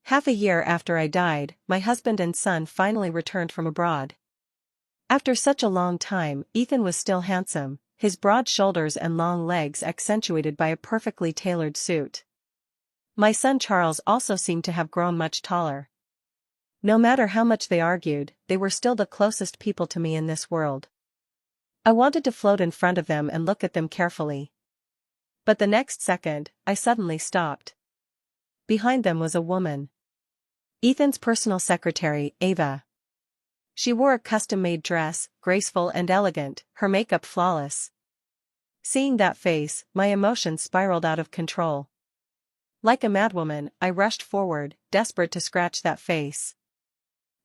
Half a year after I died, my husband and son finally returned from abroad. After such a long time, Ethan was still handsome, his broad shoulders and long legs accentuated by a perfectly tailored suit. My son Charles also seemed to have grown much taller. No matter how much they argued, they were still the closest people to me in this world. I wanted to float in front of them and look at them carefully. But the next second, I suddenly stopped. Behind them was a woman. Ethan's personal secretary, Ava. She wore a custom-made dress, graceful and elegant, her makeup flawless. Seeing that face, my emotions spiraled out of control. Like a madwoman, I rushed forward, desperate to scratch that face.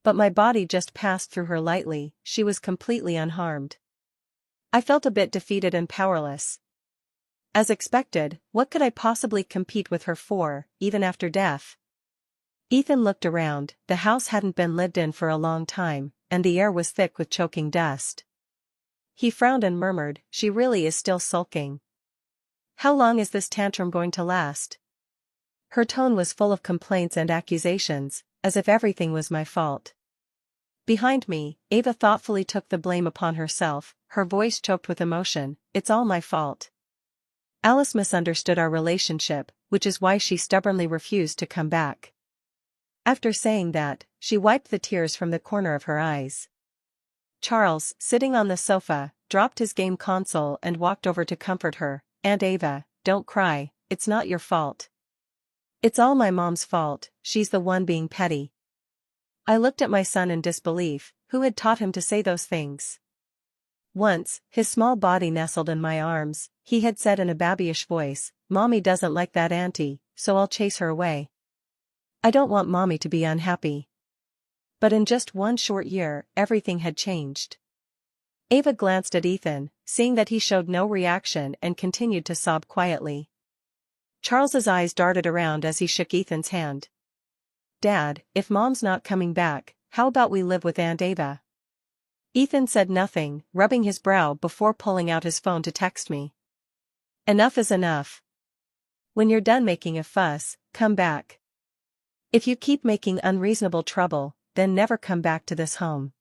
But my body just passed through her lightly, she was completely unharmed. I felt a bit defeated and powerless. As expected, what could I possibly compete with her for, even after death? Ethan looked around, the house hadn't been lived in for a long time, and the air was thick with choking dust. He frowned and murmured, "She really is still sulking. How long is this tantrum going to last?" Her tone was full of complaints and accusations, as if everything was my fault. Behind me, Ava thoughtfully took the blame upon herself, her voice choked with emotion, "It's all my fault. Alice misunderstood our relationship, which is why she stubbornly refused to come back." After saying that, she wiped the tears from the corner of her eyes. Charles, sitting on the sofa, dropped his game console and walked over to comfort her. "Aunt Ava, don't cry, it's not your fault. It's all my mom's fault, she's the one being petty." I looked at my son in disbelief, who had taught him to say those things? Once, his small body nestled in my arms, he had said in a babyish voice, "Mommy doesn't like that auntie, so I'll chase her away. I don't want Mommy to be unhappy." But in just one short year, everything had changed. Ava glanced at Ethan, seeing that he showed no reaction and continued to sob quietly. Charles's eyes darted around as he shook Ethan's hand. "Dad, if Mom's not coming back, how about we live with Aunt Ava?" Ethan said nothing, rubbing his brow before pulling out his phone to text me. "Enough is enough. When you're done making a fuss, come back. If you keep making unreasonable trouble, then never come back to this home."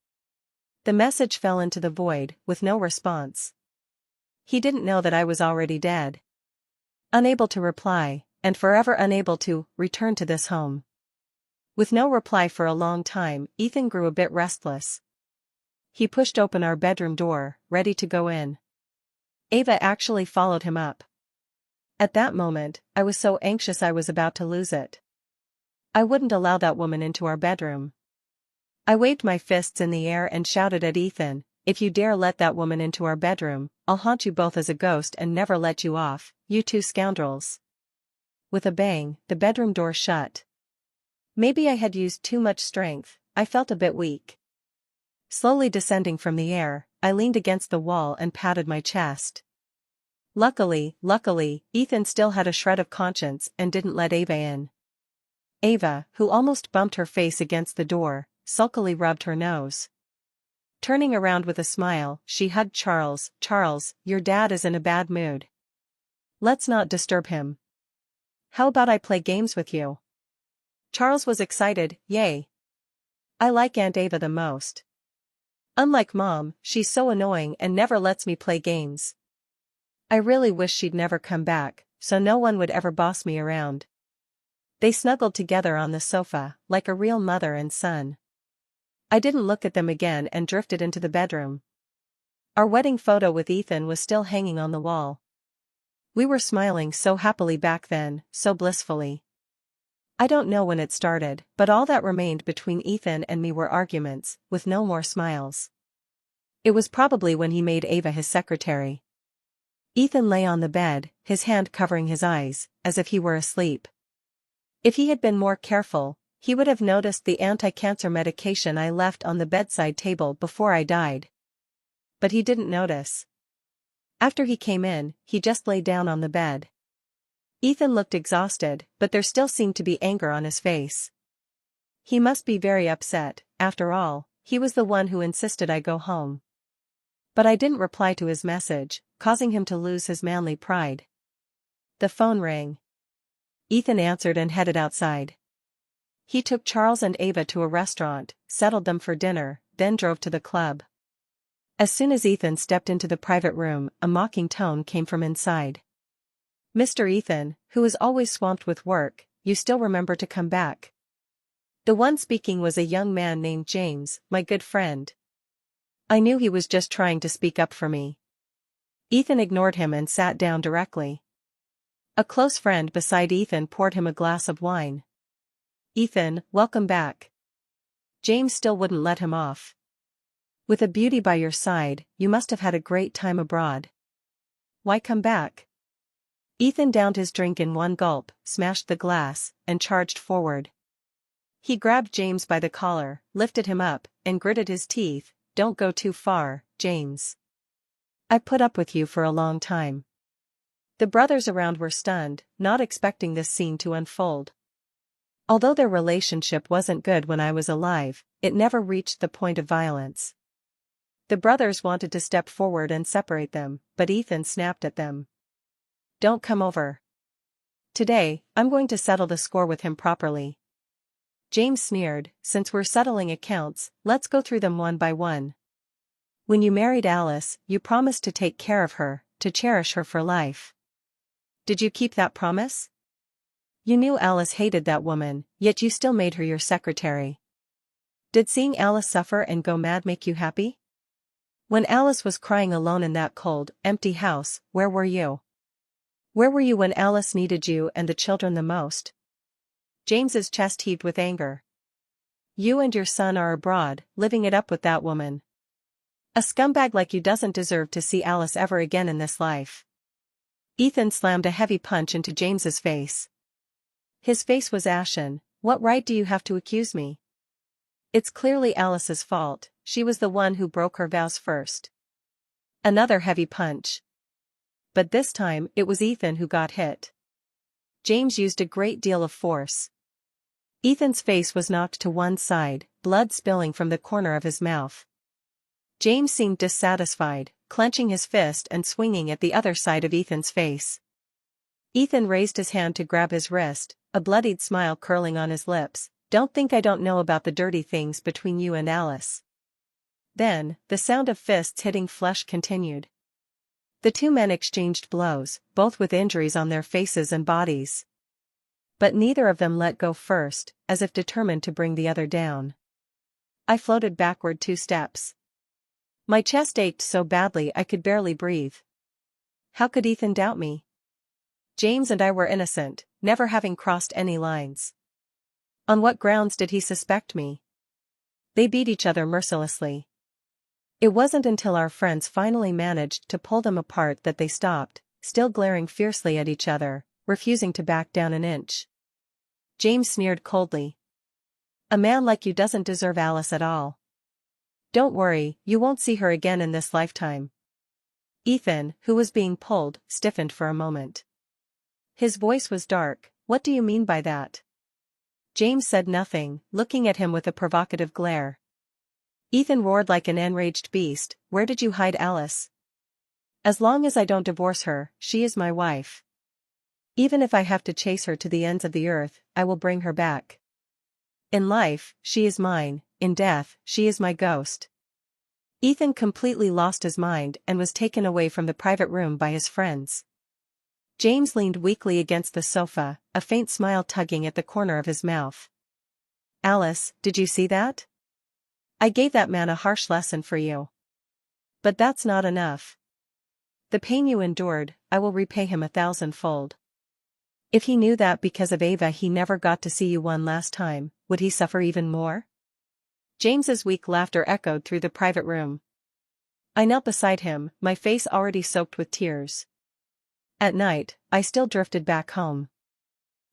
The message fell into the void, with no response. He didn't know that I was already dead. Unable to reply, and forever unable to return to this home. With no reply for a long time, Ethan grew a bit restless. He pushed open our bedroom door, ready to go in. Ava actually followed him up. At that moment, I was so anxious I was about to lose it. I wouldn't allow that woman into our bedroom. I waved my fists in the air and shouted at Ethan, "If you dare let that woman into our bedroom, I'll haunt you both as a ghost and never let you off, you two scoundrels." With a bang, the bedroom door shut. Maybe I had used too much strength, I felt a bit weak. Slowly descending from the air, I leaned against the wall and patted my chest. Luckily, Ethan still had a shred of conscience and didn't let Ava in. Ava, who almost bumped her face against the door, sulkily rubbed her nose. Turning around with a smile, she hugged Charles. "Charles, your dad is in a bad mood. Let's not disturb him. How about I play games with you?" Charles was excited, "Yay. I like Aunt Ava the most. Unlike Mom, she's so annoying and never lets me play games. I really wish she'd never come back, so no one would ever boss me around." They snuggled together on the sofa, like a real mother and son. I didn't look at them again and drifted into the bedroom. Our wedding photo with Ethan was still hanging on the wall. We were smiling so happily back then, so blissfully. I don't know when it started, but all that remained between Ethan and me were arguments, with no more smiles. It was probably when he made Ava his secretary. Ethan lay on the bed, his hand covering his eyes, as if he were asleep. If he had been more careful, he would have noticed the anti-cancer medication I left on the bedside table before I died. But he didn't notice. After he came in, he just lay down on the bed. Ethan looked exhausted, but there still seemed to be anger on his face. He must be very upset, after all, he was the one who insisted I go home. But I didn't reply to his message, causing him to lose his manly pride. The phone rang. Ethan answered and headed outside. He took Charles and Ava to a restaurant, settled them for dinner, then drove to the club. As soon as Ethan stepped into the private room, a mocking tone came from inside. "Mr. Ethan, who is always swamped with work, you still remember to come back?" The one speaking was a young man named James, my good friend. I knew he was just trying to speak up for me. Ethan ignored him and sat down directly. A close friend beside Ethan poured him a glass of wine. "Ethan, welcome back." James still wouldn't let him off. "With a beauty by your side, you must have had a great time abroad. Why come back?" Ethan downed his drink in one gulp, smashed the glass, and charged forward. He grabbed James by the collar, lifted him up, and gritted his teeth. "Don't go too far, James. I put up with you for a long time." The brothers around were stunned, not expecting this scene to unfold. Although their relationship wasn't good when I was alive, it never reached the point of violence. The brothers wanted to step forward and separate them, but Ethan snapped at them. "Don't come over. Today, I'm going to settle the score with him properly." James sneered, "Since we're settling accounts, let's go through them one by one. When you married Alice, you promised to take care of her, to cherish her for life. Did you keep that promise? You knew Alice hated that woman, yet you still made her your secretary. Did seeing Alice suffer and go mad make you happy? When Alice was crying alone in that cold, empty house, where were you? Where were you when Alice needed you and the children the most?" James's chest heaved with anger. "You and your son are abroad, living it up with that woman. A scumbag like you doesn't deserve to see Alice ever again in this life." Ethan slammed a heavy punch into James's face. His face was ashen. "What right do you have to accuse me? It's clearly Alice's fault, she was the one who broke her vows first." Another heavy punch. But this time, it was Ethan who got hit. James used a great deal of force. Ethan's face was knocked to one side, blood spilling from the corner of his mouth. James seemed dissatisfied, clenching his fist and swinging at the other side of Ethan's face. Ethan raised his hand to grab his wrist, a bloodied smile curling on his lips. "Don't think I don't know about the dirty things between you and Alice." Then, the sound of fists hitting flesh continued. The two men exchanged blows, both with injuries on their faces and bodies. But neither of them let go first, as if determined to bring the other down. I floated backward 2 steps. My chest ached so badly I could barely breathe. How could Ethan doubt me? James and I were innocent, never having crossed any lines. On what grounds did he suspect me? They beat each other mercilessly. It wasn't until our friends finally managed to pull them apart that they stopped, still glaring fiercely at each other, refusing to back down an inch. James sneered coldly. "A man like you doesn't deserve Alice at all. Don't worry, you won't see her again in this lifetime." Ethan, who was being pulled, stiffened for a moment. His voice was dark. "What do you mean by that?" James said nothing, looking at him with a provocative glare. Ethan roared like an enraged beast. "Where did you hide Alice? As long as I don't divorce her, she is my wife. Even if I have to chase her to the ends of the earth, I will bring her back. In life, she is mine, in death, she is my ghost." Ethan completely lost his mind and was taken away from the private room by his friends. James leaned weakly against the sofa, a faint smile tugging at the corner of his mouth. "Alice, did you see that? I gave that man a harsh lesson for you. But that's not enough. The pain you endured, I will repay him 1,000-fold. If he knew that because of Ava he never got to see you one last time, would he suffer even more?" James's weak laughter echoed through the private room. I knelt beside him, my face already soaked with tears. At night, I still drifted back home.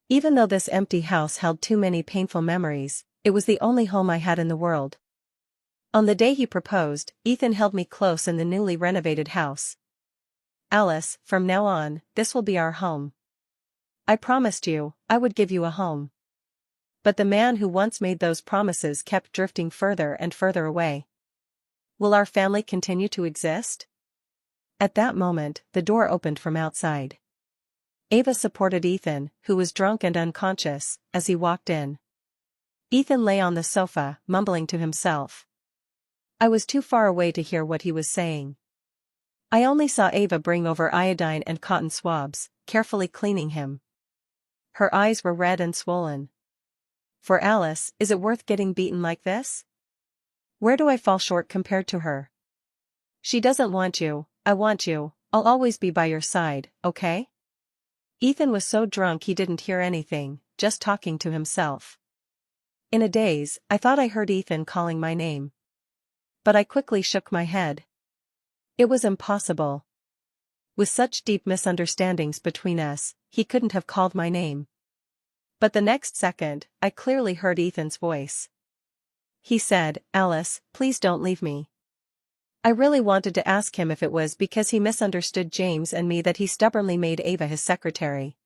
Even though this empty house held too many painful memories, it was the only home I had in the world. On the day he proposed, Ethan held me close in the newly renovated house. "Alice, from now on, this will be our home. I promised you, I would give you a home." But the man who once made those promises kept drifting further and further away. Will our family continue to exist? At that moment, the door opened from outside. Ava supported Ethan, who was drunk and unconscious, as he walked in. Ethan lay on the sofa, mumbling to himself. I was too far away to hear what he was saying. I only saw Ava bring over iodine and cotton swabs, carefully cleaning him. Her eyes were red and swollen. For Alice, is it worth getting beaten like this? Where do I fall short compared to her? She doesn't want you, I want you, I'll always be by your side, okay? Ethan was so drunk he didn't hear anything, just talking to himself. In a daze, I thought I heard Ethan calling my name. But I quickly shook my head. It was impossible. With such deep misunderstandings between us, he couldn't have called my name. But the next second, I clearly heard Ethan's voice. He said, "Alice, please don't leave me." I really wanted to ask him if it was because he misunderstood James and me that he stubbornly made Ava his secretary.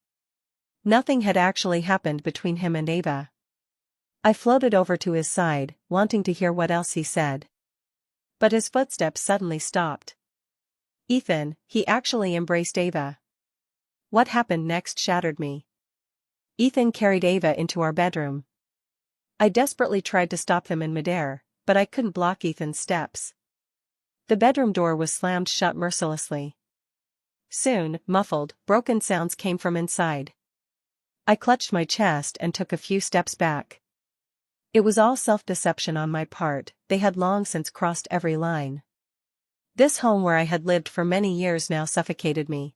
Nothing had actually happened between him and Ava. I floated over to his side, wanting to hear what else he said. But his footsteps suddenly stopped. Ethan, he actually embraced Ava. What happened next shattered me. Ethan carried Ava into our bedroom. I desperately tried to stop them in midair, but I couldn't block Ethan's steps. The bedroom door was slammed shut mercilessly. Soon, muffled, broken sounds came from inside. I clutched my chest and took a few steps back. It was all self-deception on my part, they had long since crossed every line. This home where I had lived for many years now suffocated me.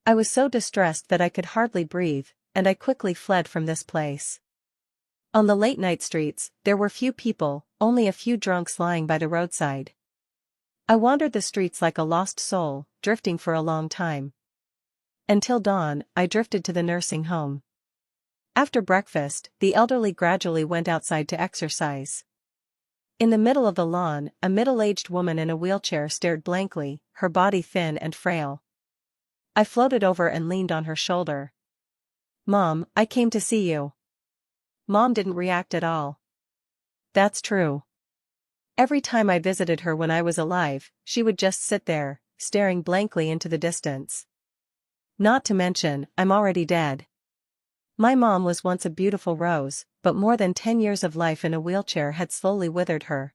I was so distressed that I could hardly breathe, and I quickly fled from this place. On the late-night streets, there were few people, only a few drunks lying by the roadside. I wandered the streets like a lost soul, drifting for a long time. Until dawn, I drifted to the nursing home. After breakfast, the elderly gradually went outside to exercise. In the middle of the lawn, a middle-aged woman in a wheelchair stared blankly, her body thin and frail. I floated over and leaned on her shoulder. "Mom, I came to see you." Mom didn't react at all. That's true. Every time I visited her when I was alive, she would just sit there, staring blankly into the distance. Not to mention, I'm already dead. My mom was once a beautiful rose, but more than 10 years of life in a wheelchair had slowly withered her.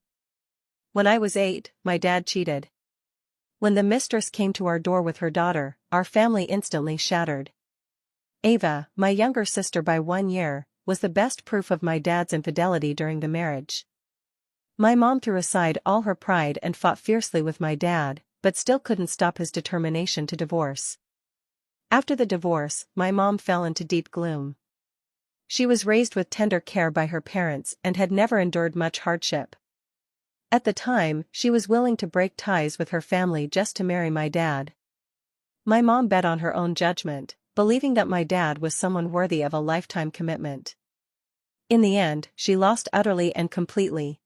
When I was 8, my dad cheated. When the mistress came to our door with her daughter, our family instantly shattered. Ava, my younger sister by 1 year, was the best proof of my dad's infidelity during the marriage. My mom threw aside all her pride and fought fiercely with my dad, but still couldn't stop his determination to divorce. After the divorce, my mom fell into deep gloom. She was raised with tender care by her parents and had never endured much hardship. At the time, she was willing to break ties with her family just to marry my dad. My mom bet on her own judgment, believing that my dad was someone worthy of a lifetime commitment. In the end, she lost utterly and completely.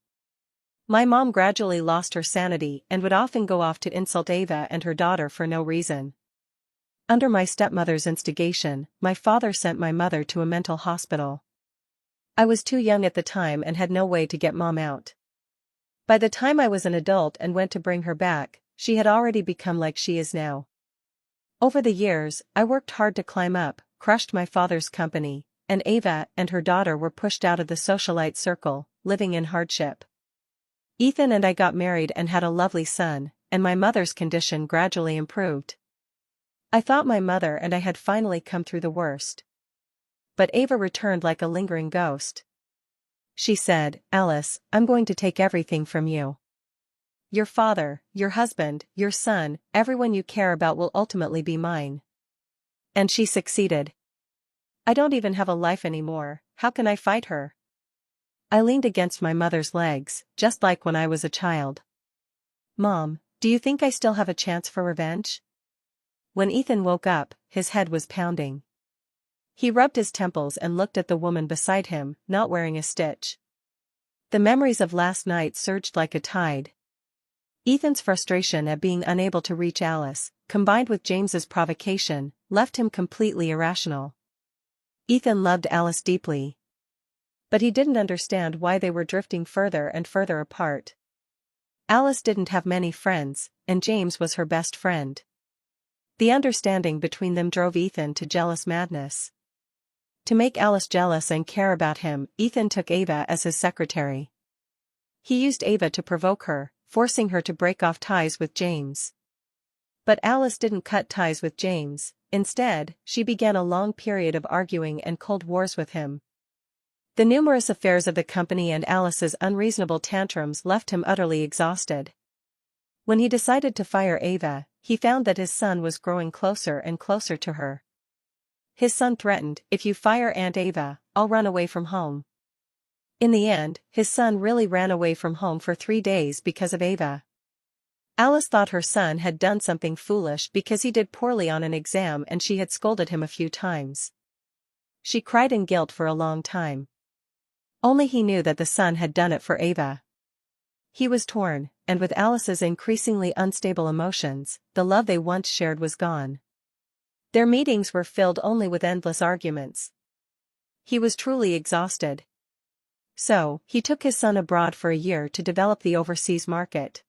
My mom gradually lost her sanity and would often go off to insult Ava and her daughter for no reason. Under my stepmother's instigation, my father sent my mother to a mental hospital. I was too young at the time and had no way to get mom out. By the time I was an adult and went to bring her back, she had already become like she is now. Over the years, I worked hard to climb up, crushed my father's company, and Ava and her daughter were pushed out of the socialite circle, living in hardship. Ethan and I got married and had a lovely son, and my mother's condition gradually improved. I thought my mother and I had finally come through the worst. But Ava returned like a lingering ghost. She said, "Alice, I'm going to take everything from you. Your father, your husband, your son, everyone you care about will ultimately be mine." And she succeeded. I don't even have a life anymore, how can I fight her? I leaned against my mother's legs, just like when I was a child. "Mom, do you think I still have a chance for revenge?" When Ethan woke up, his head was pounding. He rubbed his temples and looked at the woman beside him, not wearing a stitch. The memories of last night surged like a tide. Ethan's frustration at being unable to reach Alice, combined with James's provocation, left him completely irrational. Ethan loved Alice deeply. But he didn't understand why they were drifting further and further apart. Alice didn't have many friends, and James was her best friend. The understanding between them drove Ethan to jealous madness. To make Alice jealous and care about him, Ethan took Ava as his secretary. He used Ava to provoke her, forcing her to break off ties with James. But Alice didn't cut ties with James. Instead, she began a long period of arguing and cold wars with him. The numerous affairs of the company and Alice's unreasonable tantrums left him utterly exhausted. When he decided to fire Ava, he found that his son was growing closer and closer to her. His son threatened, "If you fire Aunt Ava, I'll run away from home." In the end, his son really ran away from home for 3 days because of Ava. Alice thought her son had done something foolish because he did poorly on an exam and she had scolded him a few times. She cried in guilt for a long time. Only he knew that the son had done it for Ava. He was torn, and with Alice's increasingly unstable emotions, the love they once shared was gone. Their meetings were filled only with endless arguments. He was truly exhausted. So, he took his son abroad for a year to develop the overseas market.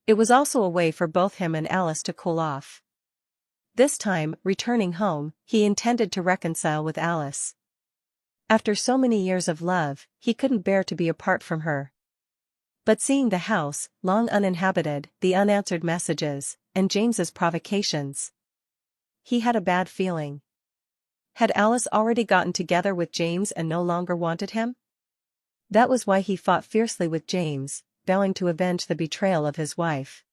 It was also a way for both him and Alice to cool off. This time, returning home, he intended to reconcile with Alice. After so many years of love, he couldn't bear to be apart from her. But seeing the house, long uninhabited, the unanswered messages, and James's provocations, he had a bad feeling. Had Alice already gotten together with James and no longer wanted him? That was why he fought fiercely with James, vowing to avenge the betrayal of his wife.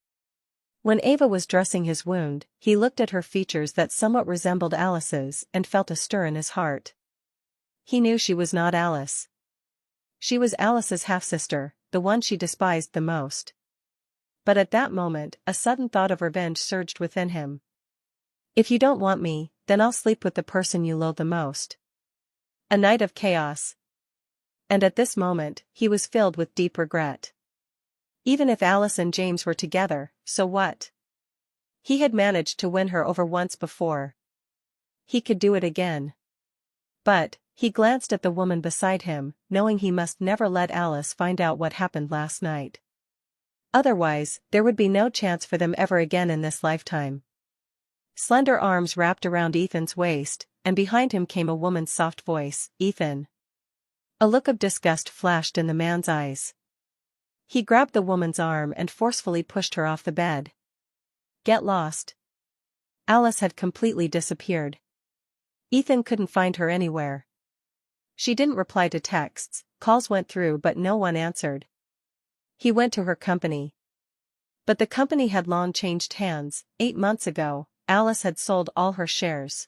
When Ava was dressing his wound, he looked at her features that somewhat resembled Alice's and felt a stir in his heart. He knew she was not Alice. She was Alice's half-sister, the one she despised the most. But at that moment, a sudden thought of revenge surged within him. "If you don't want me, then I'll sleep with the person you loathe the most." A night of chaos. And at this moment, he was filled with deep regret. Even if Alice and James were together, so what? He had managed to win her over once before. He could do it again. But, he glanced at the woman beside him, knowing he must never let Alice find out what happened last night. Otherwise, there would be no chance for them ever again in this lifetime. Slender arms wrapped around Ethan's waist, and behind him came a woman's soft voice, "Ethan." A look of disgust flashed in the man's eyes. He grabbed the woman's arm and forcefully pushed her off the bed. Get lost. Alice had completely disappeared. Ethan couldn't find her anywhere. She didn't reply to texts, calls went through but no one answered. He went to her company. But the company had long changed hands. 8 months ago, Alice had sold all her shares.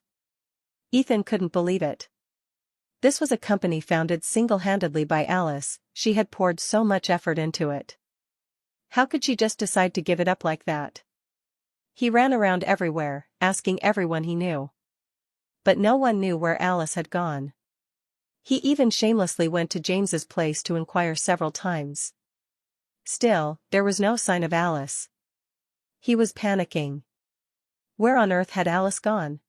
Ethan couldn't believe it. This was a company founded single-handedly by Alice. She had poured so much effort into it. How could she just decide to give it up like that? He ran around everywhere, asking everyone he knew. But no one knew where Alice had gone. He even shamelessly went to James's place to inquire several times. Still, there was no sign of Alice. He was panicking. Where on earth had Alice gone?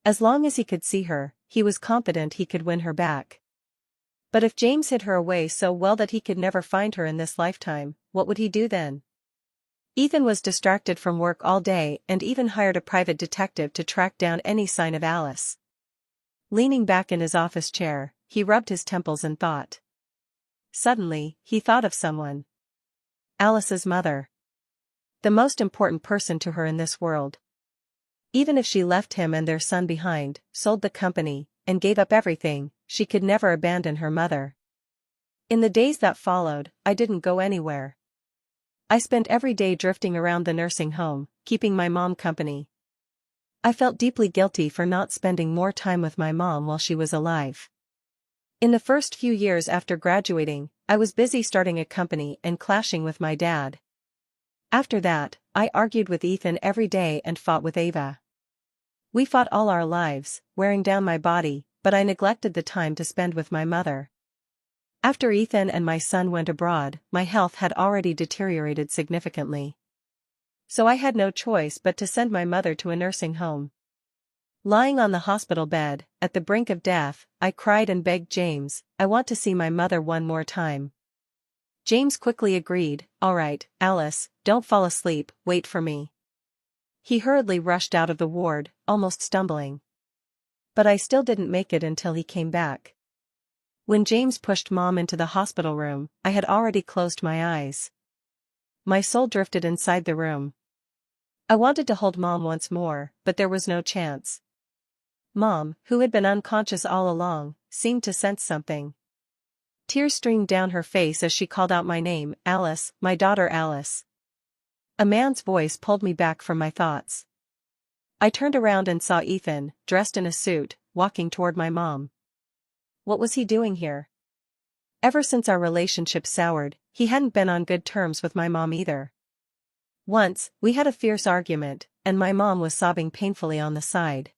As long as he could see her, he was confident he could win her back. But if James hid her away so well that he could never find her in this lifetime, what would he do then? Ethan was distracted from work all day and even hired a private detective to track down any sign of Alice. Leaning back in his office chair, he rubbed his temples and thought. Suddenly, he thought of someone. Alice's mother. The most important person to her in this world. Even if she left him and their son behind, sold the company, and gave up everything, she could never abandon her mother. In the days that followed, I didn't go anywhere. I spent every day drifting around the nursing home, keeping my mom company. I felt deeply guilty for not spending more time with my mom while she was alive. In the first few years after graduating, I was busy starting a company and clashing with my dad. After that, I argued with Ethan every day and fought with Ava. We fought all our lives, wearing down my body, but I neglected the time to spend with my mother. After Ethan and my son went abroad, my health had already deteriorated significantly. So I had no choice but to send my mother to a nursing home. Lying on the hospital bed, at the brink of death, I cried and begged James, "I want to see my mother one more time." James quickly agreed, "All right, Alice, don't fall asleep, wait for me." He hurriedly rushed out of the ward, almost stumbling. But I still didn't make it until he came back. When James pushed Mom into the hospital room, I had already closed my eyes. My soul drifted inside the room. I wanted to hold Mom once more, but there was no chance. Mom, who had been unconscious all along, seemed to sense something. Tears streamed down her face as she called out my name, Alice, my daughter Alice. A man's voice pulled me back from my thoughts. I turned around and saw Ethan, dressed in a suit, walking toward my mom. What was he doing here? Ever since our relationship soured, he hadn't been on good terms with my mom either. Once, we had a fierce argument, and my mom was sobbing painfully on the side.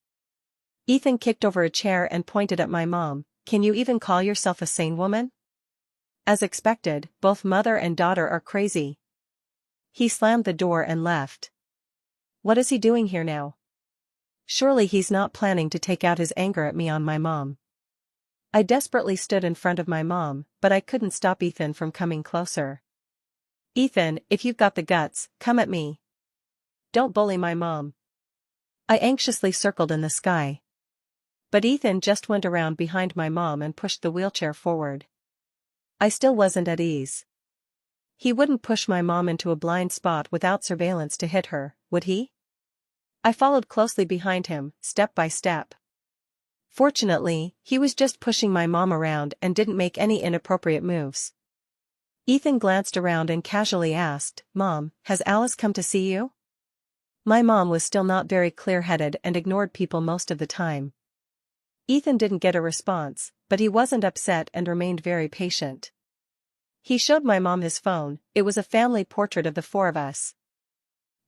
Ethan kicked over a chair and pointed at my mom. Can you even call yourself a sane woman? As expected, both mother and daughter are crazy. He slammed the door and left. What is he doing here now? Surely he's not planning to take out his anger at me on my mom. I desperately stood in front of my mom, but I couldn't stop Ethan from coming closer. Ethan, if you've got the guts, come at me. Don't bully my mom. I anxiously circled in the sky. But Ethan just went around behind my mom and pushed the wheelchair forward. I still wasn't at ease. He wouldn't push my mom into a blind spot without surveillance to hit her, would he? I followed closely behind him, step by step. Fortunately, he was just pushing my mom around and didn't make any inappropriate moves. Ethan glanced around and casually asked, Mom, has Alice come to see you? My mom was still not very clear-headed and ignored people most of the time. Ethan didn't get a response, but he wasn't upset and remained very patient. He showed my mom his phone. It was a family portrait of the four of us.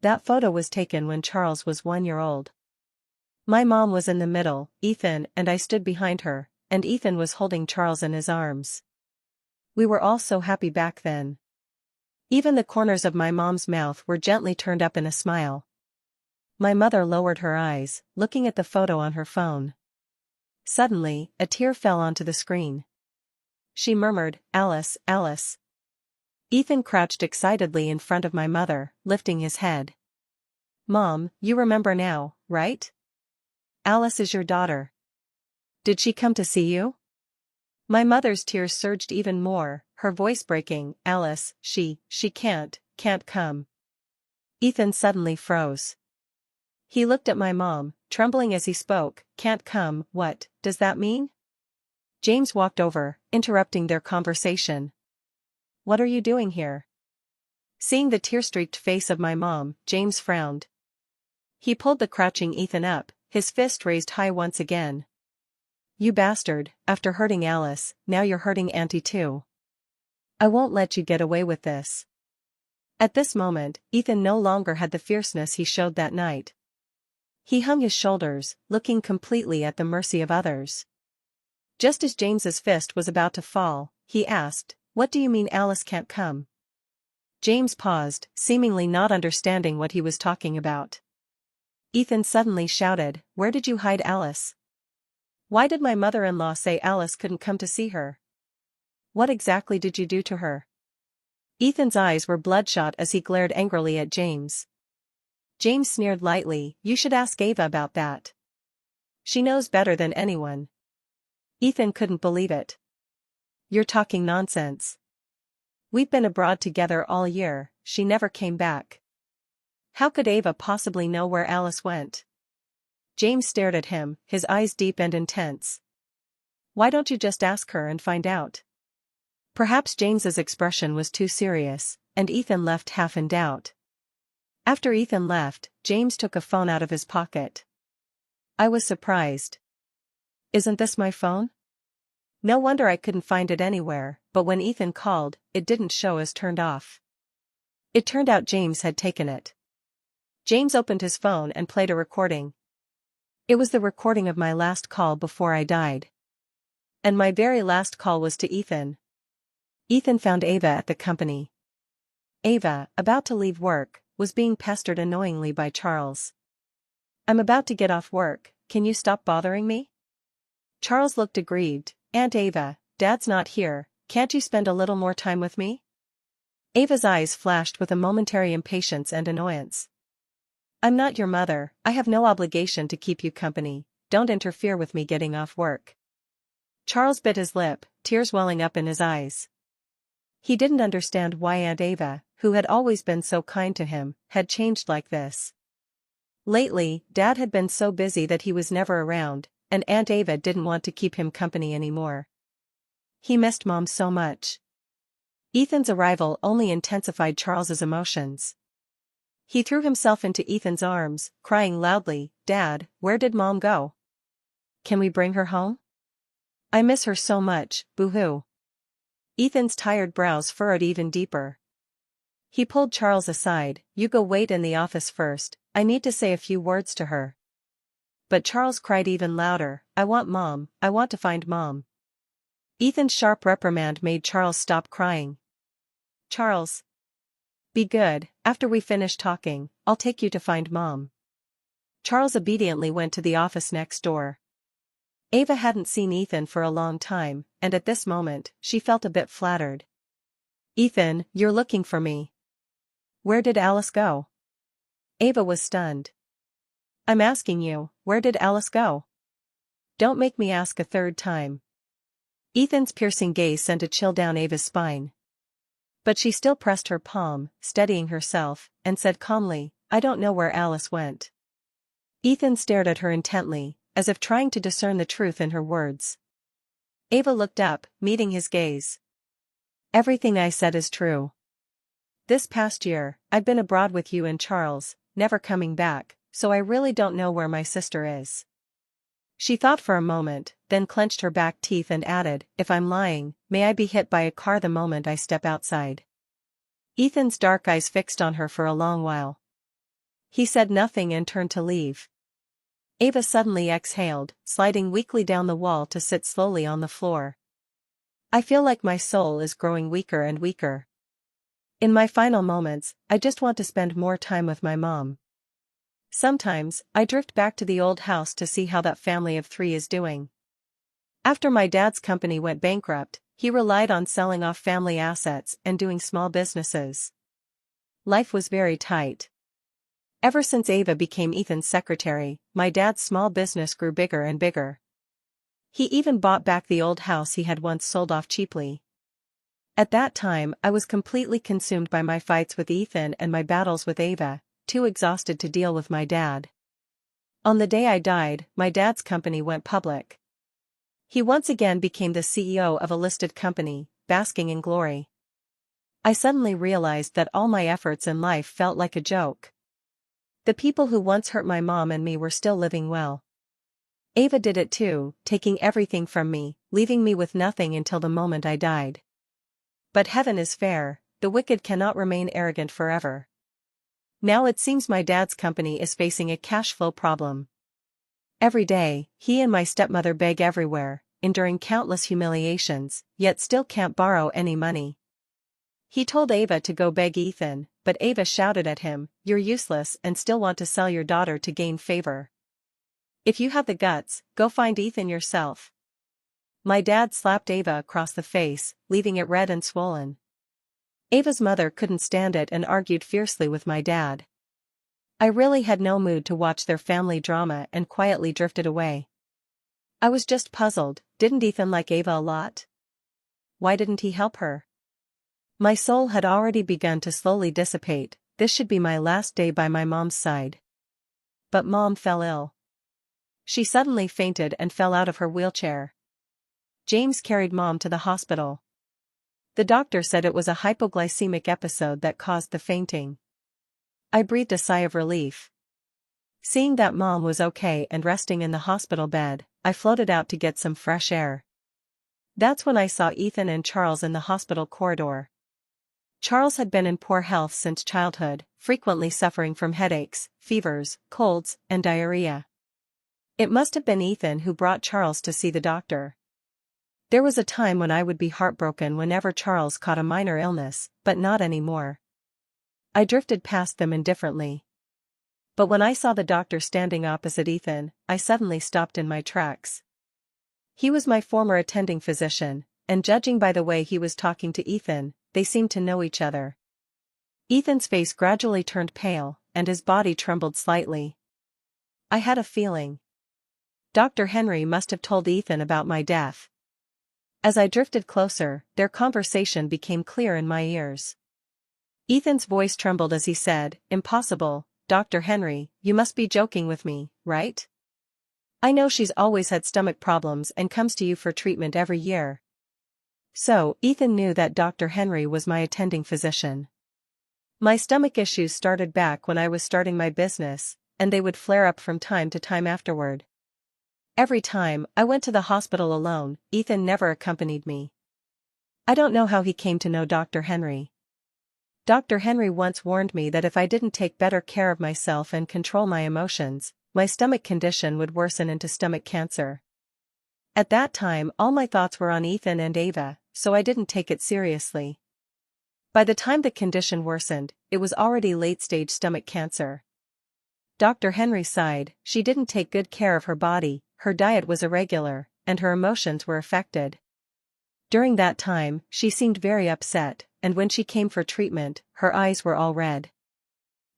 That photo was taken when Charles was 1 year old. My mom was in the middle, Ethan and I stood behind her, and Ethan was holding Charles in his arms. We were all so happy back then. Even the corners of my mom's mouth were gently turned up in a smile. My mother lowered her eyes, looking at the photo on her phone. Suddenly, a tear fell onto the screen. She murmured, Alice, Alice. Ethan crouched excitedly in front of my mother, lifting his head. Mom, you remember now, right? Alice is your daughter. Did she come to see you? My mother's tears surged even more, her voice breaking. Alice, she can't come. Ethan suddenly froze. He looked at my mom, trembling as he spoke. Can't come, what does that mean? James walked over, interrupting their conversation. What are you doing here? Seeing the tear-streaked face of my mom, James frowned. He pulled the crouching Ethan up, his fist raised high once again. You bastard, after hurting Alice, now you're hurting Auntie too. I won't let you get away with this. At this moment, Ethan no longer had the fierceness he showed that night. He hung his shoulders, looking completely at the mercy of others. Just as James's fist was about to fall, he asked, What do you mean Alice can't come? James paused, seemingly not understanding what he was talking about. Ethan suddenly shouted, Where did you hide Alice? Why did my mother-in-law say Alice couldn't come to see her? What exactly did you do to her? Ethan's eyes were bloodshot as he glared angrily at James. James sneered lightly, You should ask Ava about that. She knows better than anyone. Ethan couldn't believe it. You're talking nonsense. We've been abroad together all year, she never came back. How could Ava possibly know where Alice went? James stared at him, his eyes deep and intense. Why don't you just ask her and find out? Perhaps James's expression was too serious, and Ethan left half in doubt. After Ethan left, James took a phone out of his pocket. I was surprised. Isn't this my phone? No wonder I couldn't find it anywhere, but when Ethan called, it didn't show as turned off. It turned out James had taken it. James opened his phone and played a recording. It was the recording of my last call before I died. And my very last call was to Ethan. Ethan found Ava at the company. Ava, about to leave work, was being pestered annoyingly by Charles. I'm about to get off work, can you stop bothering me? Charles looked aggrieved. Aunt Ava, Dad's not here, can't you spend a little more time with me? Ava's eyes flashed with a momentary impatience and annoyance. I'm not your mother, I have no obligation to keep you company, don't interfere with me getting off work. Charles bit his lip, tears welling up in his eyes. He didn't understand why Aunt Ava, who had always been so kind to him, had changed like this. Lately, Dad had been so busy that he was never around, and Aunt Ava didn't want to keep him company anymore. He missed Mom so much. Ethan's arrival only intensified Charles's emotions. He threw himself into Ethan's arms, crying loudly, "Dad, where did Mom go? Can we bring her home? I miss her so much, boo-hoo." Ethan's tired brows furrowed even deeper. He pulled Charles aside. "You go wait in the office first, I need to say a few words to her." But Charles cried even louder, "I want Mom, I want to find Mom." Ethan's sharp reprimand made Charles stop crying. "Charles, be good, after we finish talking, I'll take you to find Mom." Charles obediently went to the office next door. Ava hadn't seen Ethan for a long time, and at this moment, she felt a bit flattered. "Ethan, you're looking for me. Where did Alice go?" Ava was stunned. "I'm asking you, where did Alice go? Don't make me ask a third time." Ethan's piercing gaze sent a chill down Ava's spine. But she still pressed her palm, steadying herself, and said calmly, "I don't know where Alice went." Ethan stared at her intently, as if trying to discern the truth in her words. Ava looked up, meeting his gaze. "Everything I said is true. This past year, I've been abroad with you and Charles, never coming back, so I really don't know where my sister is." She thought for a moment, then clenched her back teeth and added, "If I'm lying, may I be hit by a car the moment I step outside." Ethan's dark eyes fixed on her for a long while. He said nothing and turned to leave. Ava suddenly exhaled, sliding weakly down the wall to sit slowly on the floor. "I feel like my soul is growing weaker and weaker. In my final moments, I just want to spend more time with my mom. Sometimes, I drift back to the old house to see how that family of three is doing." After my dad's company went bankrupt, he relied on selling off family assets and doing small businesses. Life was very tight. Ever since Ava became Ethan's secretary, my dad's small business grew bigger and bigger. He even bought back the old house he had once sold off cheaply. At that time, I was completely consumed by my fights with Ethan and my battles with Ava, too exhausted to deal with my dad. On the day I died, my dad's company went public. He once again became the CEO of a listed company, basking in glory. I suddenly realized that all my efforts in life felt like a joke. The people who once hurt my mom and me were still living well. Ava did it too, taking everything from me, leaving me with nothing until the moment I died. But heaven is fair, the wicked cannot remain arrogant forever. Now it seems my dad's company is facing a cash flow problem. Every day, he and my stepmother beg everywhere, enduring countless humiliations, yet still can't borrow any money. He told Ava to go beg Ethan, but Ava shouted at him, "You're useless and still want to sell your daughter to gain favor. If you have the guts, go find Ethan yourself." My dad slapped Ava across the face, leaving it red and swollen. Ava's mother couldn't stand it and argued fiercely with my dad. I really had no mood to watch their family drama and quietly drifted away. I was just puzzled, didn't Ethan like Ava a lot? Why didn't he help her? My soul had already begun to slowly dissipate. This should be my last day by my mom's side. But Mom fell ill. She suddenly fainted and fell out of her wheelchair. James carried Mom to the hospital. The doctor said it was a hypoglycemic episode that caused the fainting. I breathed a sigh of relief. Seeing that Mom was okay and resting in the hospital bed, I floated out to get some fresh air. That's when I saw Ethan and Charles in the hospital corridor. Charles had been in poor health since childhood, frequently suffering from headaches, fevers, colds, and diarrhea. It must have been Ethan who brought Charles to see the doctor. There was a time when I would be heartbroken whenever Charles caught a minor illness, but not anymore. I drifted past them indifferently. But when I saw the doctor standing opposite Ethan, I suddenly stopped in my tracks. He was my former attending physician, and judging by the way he was talking to Ethan, they seemed to know each other. Ethan's face gradually turned pale, and his body trembled slightly. I had a feeling. Dr. Henry must have told Ethan about my death. As I drifted closer, their conversation became clear in my ears. Ethan's voice trembled as he said, "Impossible, Dr. Henry, you must be joking with me, right? I know she's always had stomach problems and comes to you for treatment every year." So, Ethan knew that Dr. Henry was my attending physician. My stomach issues started back when I was starting my business, and they would flare up from time to time afterward. Every time I went to the hospital alone, Ethan never accompanied me. I don't know how he came to know Dr. Henry. Dr. Henry once warned me that if I didn't take better care of myself and control my emotions, my stomach condition would worsen into stomach cancer. At that time, all my thoughts were on Ethan and Ava, so I didn't take it seriously. By the time the condition worsened, it was already late-stage stomach cancer. Dr. Henry sighed. She didn't take good care of her body, her diet was irregular, and her emotions were affected. During that time, she seemed very upset, and when she came for treatment, her eyes were all red.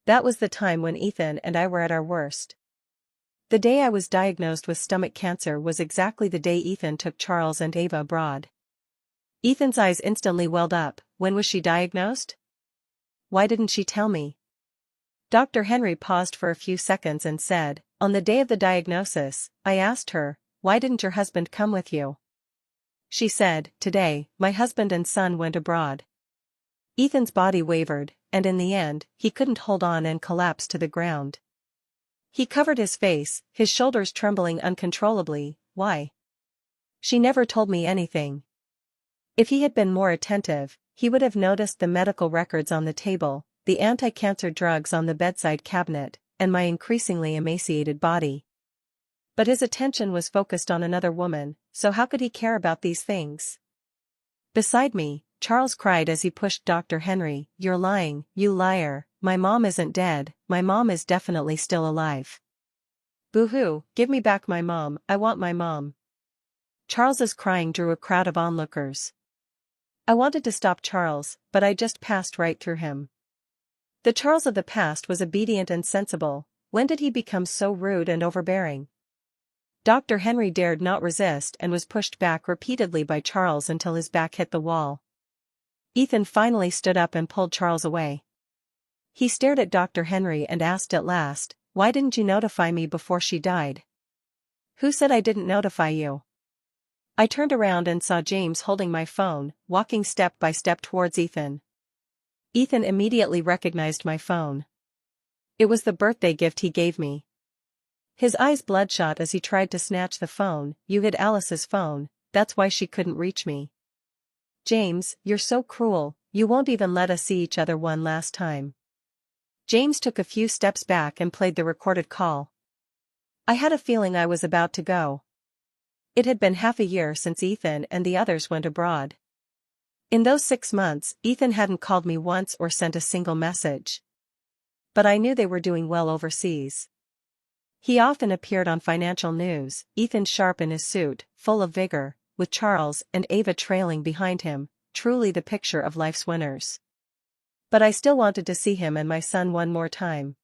That was the time when Ethan and I were at our worst. The day I was diagnosed with stomach cancer was exactly the day Ethan took Charles and Ava abroad. Ethan's eyes instantly welled up. When was she diagnosed? Why didn't she tell me? Dr. Henry paused for a few seconds and said, "On the day of the diagnosis, I asked her, 'Why didn't your husband come with you?' She said, 'Today, my husband and son went abroad.'" Ethan's body wavered, and in the end, he couldn't hold on and collapsed to the ground. He covered his face, his shoulders trembling uncontrollably. "Why? She never told me anything." If he had been more attentive, he would have noticed the medical records on the table, the anti-cancer drugs on the bedside cabinet, and my increasingly emaciated body. But his attention was focused on another woman, so how could he care about these things? Beside me, Charles cried as he pushed Dr. Henry. "You're lying, you liar, my mom isn't dead, my mom is definitely still alive." "Boo-hoo, give me back my mom, I want my mom." Charles's crying drew a crowd of onlookers. I wanted to stop Charles, but I just passed right through him. The Charles of the past was obedient and sensible. When did he become so rude and overbearing? Dr. Henry dared not resist and was pushed back repeatedly by Charles until his back hit the wall. Ethan finally stood up and pulled Charles away. He stared at Dr. Henry and asked at last, "Why didn't you notify me before she died?" "Who said I didn't notify you?" I turned around and saw James holding my phone, walking step by step towards Ethan. Ethan immediately recognized my phone. It was the birthday gift he gave me. His eyes bloodshot as he tried to snatch the phone. "You hid Alice's phone, that's why she couldn't reach me." "James, you're so cruel, you won't even let us see each other one last time." James took a few steps back and played the recorded call. I had a feeling I was about to go. It had been half a year since Ethan and the others went abroad. In those 6 months, Ethan hadn't called me once or sent a single message. But I knew they were doing well overseas. He often appeared on financial news, Ethan sharp in his suit, full of vigor, with Charles and Ava trailing behind him, truly the picture of life's winners. But I still wanted to see him and my son one more time.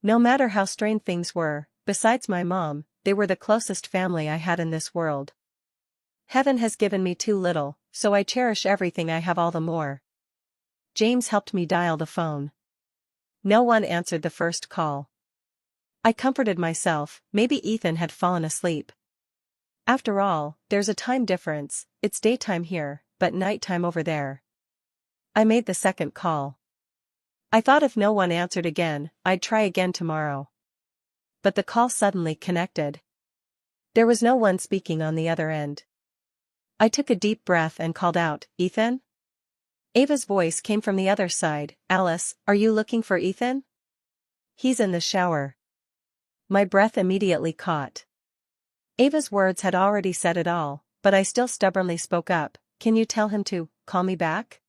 No matter how strained things were, besides my mom, they were the closest family I had in this world. Heaven has given me too little, so I cherish everything I have all the more. James helped me dial the phone. No one answered the first call. I comforted myself, maybe Ethan had fallen asleep. After all, there's a time difference, it's daytime here, but nighttime over there. I made the second call. I thought if no one answered again, I'd try again tomorrow. But the call suddenly connected. There was no one speaking on the other end. I took a deep breath and called out, "Ethan?" Ava's voice came from the other side. "Alice, are you looking for Ethan?" "He's in the shower." My breath immediately caught. Ava's words had already said it all, but I still stubbornly spoke up. "Can you tell him to call me back?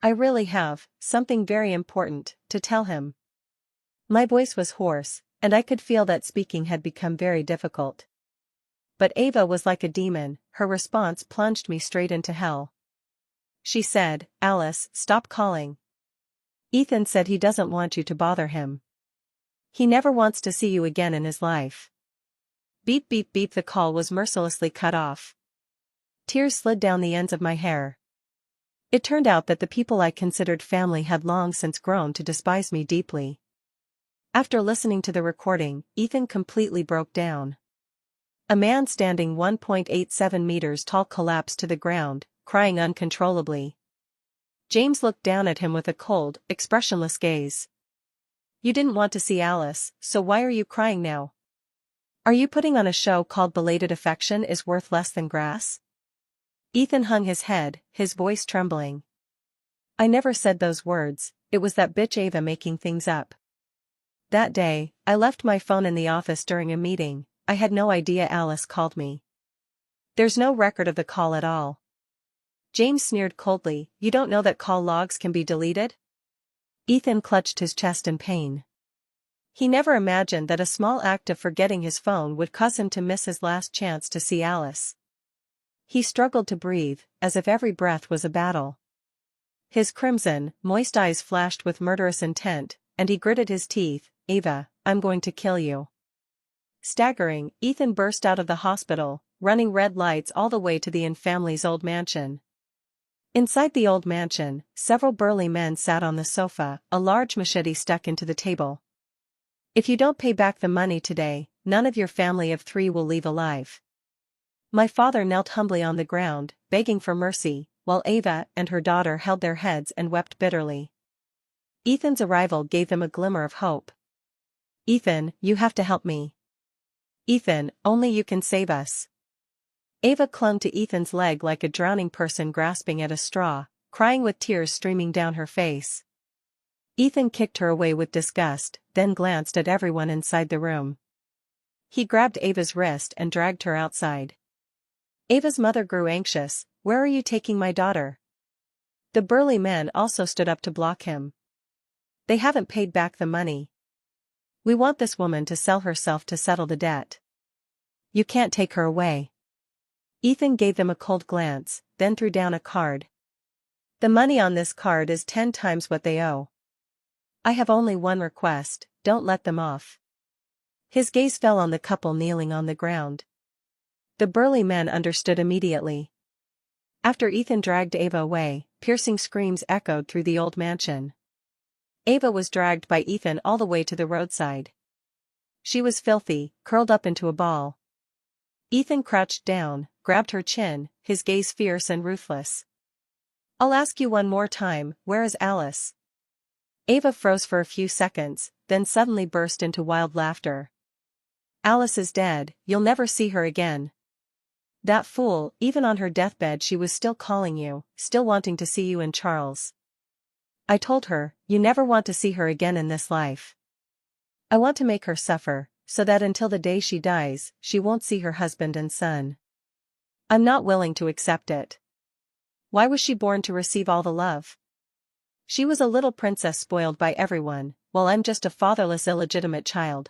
I really have something very important to tell him." My voice was hoarse, and I could feel that speaking had become very difficult. But Ava was like a demon, her response plunged me straight into hell. She said, "Alice, stop calling. Ethan said he doesn't want you to bother him. He never wants to see you again in his life." Beep beep beep, the call was mercilessly cut off. Tears slid down the ends of my hair. It turned out that the people I considered family had long since grown to despise me deeply. After listening to the recording, Ethan completely broke down. A man standing 1.87 meters tall collapsed to the ground, crying uncontrollably. James looked down at him with a cold, expressionless gaze. You didn't want to see Alice, so why are you crying now? Are you putting on a show called Belated Affection is Worth Less Than Grass? Ethan hung his head, his voice trembling. I never said those words, it was that bitch Ava making things up. That day, I left my phone in the office during a meeting. I had no idea Alice called me. There's no record of the call at all. James sneered coldly, you don't know that call logs can be deleted? Ethan clutched his chest in pain. He never imagined that a small act of forgetting his phone would cause him to miss his last chance to see Alice. He struggled to breathe, as if every breath was a battle. His crimson, moist eyes flashed with murderous intent, and he gritted his teeth. Ava, I'm going to kill you. Staggering, Ethan burst out of the hospital, running red lights all the way to the Inn family's old mansion. Inside the old mansion, several burly men sat on the sofa, a large machete stuck into the table. If you don't pay back the money today, none of your family of 3 will leave alive. My father knelt humbly on the ground, begging for mercy, while Ava and her daughter held their heads and wept bitterly. Ethan's arrival gave them a glimmer of hope. Ethan, you have to help me. Ethan, only you can save us. Ava clung to Ethan's leg like a drowning person grasping at a straw, crying with tears streaming down her face. Ethan kicked her away with disgust, then glanced at everyone inside the room. He grabbed Ava's wrist and dragged her outside. Ava's mother grew anxious. Where are you taking my daughter? The burly men also stood up to block him. They haven't paid back the money. We want this woman to sell herself to settle the debt. You can't take her away. Ethan gave them a cold glance, then threw down a card. The money on this card is 10 times what they owe. I have only one request, don't let them off. His gaze fell on the couple kneeling on the ground. The burly men understood immediately. After Ethan dragged Ava away, piercing screams echoed through the old mansion. Ava was dragged by Ethan all the way to the roadside. She was filthy, curled up into a ball. Ethan crouched down, grabbed her chin, his gaze fierce and ruthless. I'll ask you one more time, where is Alice? Ava froze for a few seconds, then suddenly burst into wild laughter. Alice is dead, you'll never see her again. That fool, even on her deathbed she was still calling you, still wanting to see you and Charles. I told her, you never want to see her again in this life. I want to make her suffer, so that until the day she dies, she won't see her husband and son. I'm not willing to accept it. Why was she born to receive all the love? She was a little princess spoiled by everyone, while I'm just a fatherless illegitimate child.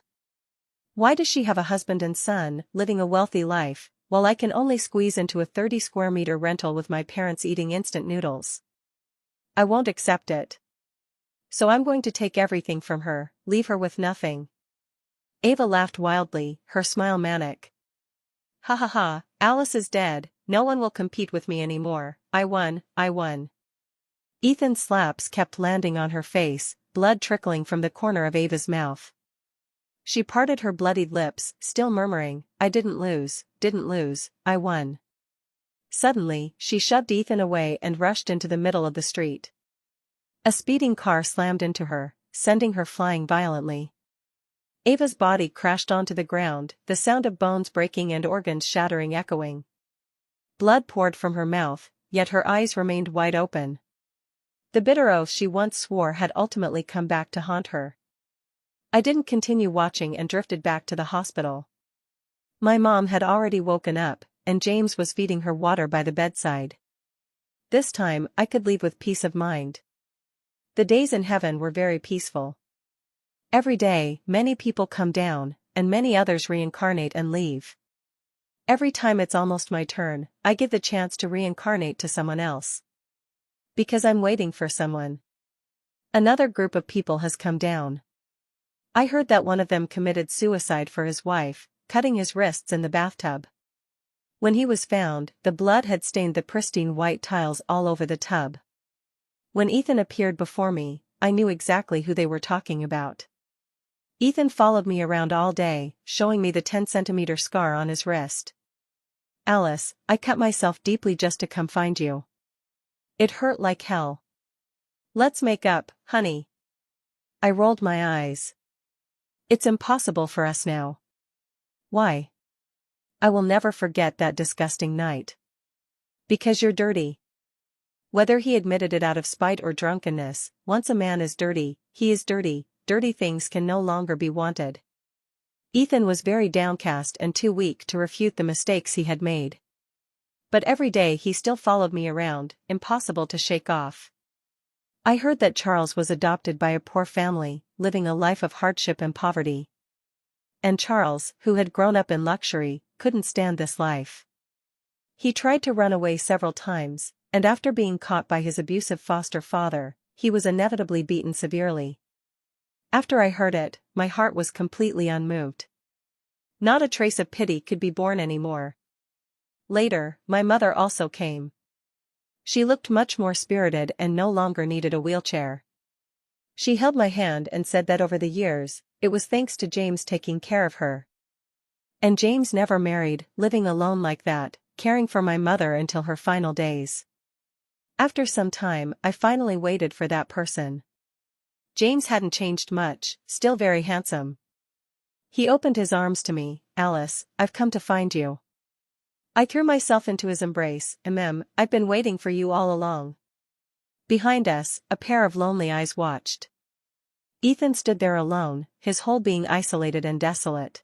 Why does she have a husband and son, living a wealthy life, while I can only squeeze into a 30 square meter rental with my parents eating instant noodles? I won't accept it. So I'm going to take everything from her, leave her with nothing. Ava laughed wildly, her smile manic. Ha ha ha, Alice is dead, no one will compete with me anymore, I won, I won. Ethan's slaps kept landing on her face, blood trickling from the corner of Ava's mouth. She parted her bloodied lips, still murmuring, I didn't lose, I won. Suddenly, she shoved Ethan away and rushed into the middle of the street. A speeding car slammed into her, sending her flying violently. Ava's body crashed onto the ground, the sound of bones breaking and organs shattering echoing. Blood poured from her mouth, yet her eyes remained wide open. The bitter oath she once swore had ultimately come back to haunt her. I didn't continue watching and drifted back to the hospital. My mom had already woken up, and James was feeding her water by the bedside. This time, I could leave with peace of mind. The days in heaven were very peaceful. Every day, many people come down, and many others reincarnate and leave. Every time it's almost my turn, I give the chance to reincarnate to someone else. Because I'm waiting for someone. Another group of people has come down. I heard that one of them committed suicide for his wife, cutting his wrists in the bathtub. When he was found, the blood had stained the pristine white tiles all over the tub. When Ethan appeared before me, I knew exactly who they were talking about. Ethan followed me around all day, showing me the 10-centimeter scar on his wrist. Alice, I cut myself deeply just to come find you. It hurt like hell. Let's make up, honey. I rolled my eyes. It's impossible for us now. Why? I will never forget that disgusting night. Because you're dirty. Whether he admitted it out of spite or drunkenness, once a man is dirty, he is dirty. Dirty things can no longer be wanted. Ethan was very downcast and too weak to refute the mistakes he had made. But every day he still followed me around, impossible to shake off. I heard that Charles was adopted by a poor family, living a life of hardship and poverty. And Charles, who had grown up in luxury, couldn't stand this life. He tried to run away several times, and after being caught by his abusive foster father, he was inevitably beaten severely. After I heard it, my heart was completely unmoved. Not a trace of pity could be borne anymore. Later, my mother also came. She looked much more spirited and no longer needed a wheelchair. She held my hand and said that over the years, it was thanks to James taking care of her. And James never married, living alone like that, caring for my mother until her final days. After some time, I finally waited for that person. James hadn't changed much, still very handsome. He opened his arms to me. Alice, I've come to find you. I threw myself into his embrace. I've been waiting for you all along. Behind us, a pair of lonely eyes watched. Ethan stood there alone, his whole being isolated and desolate.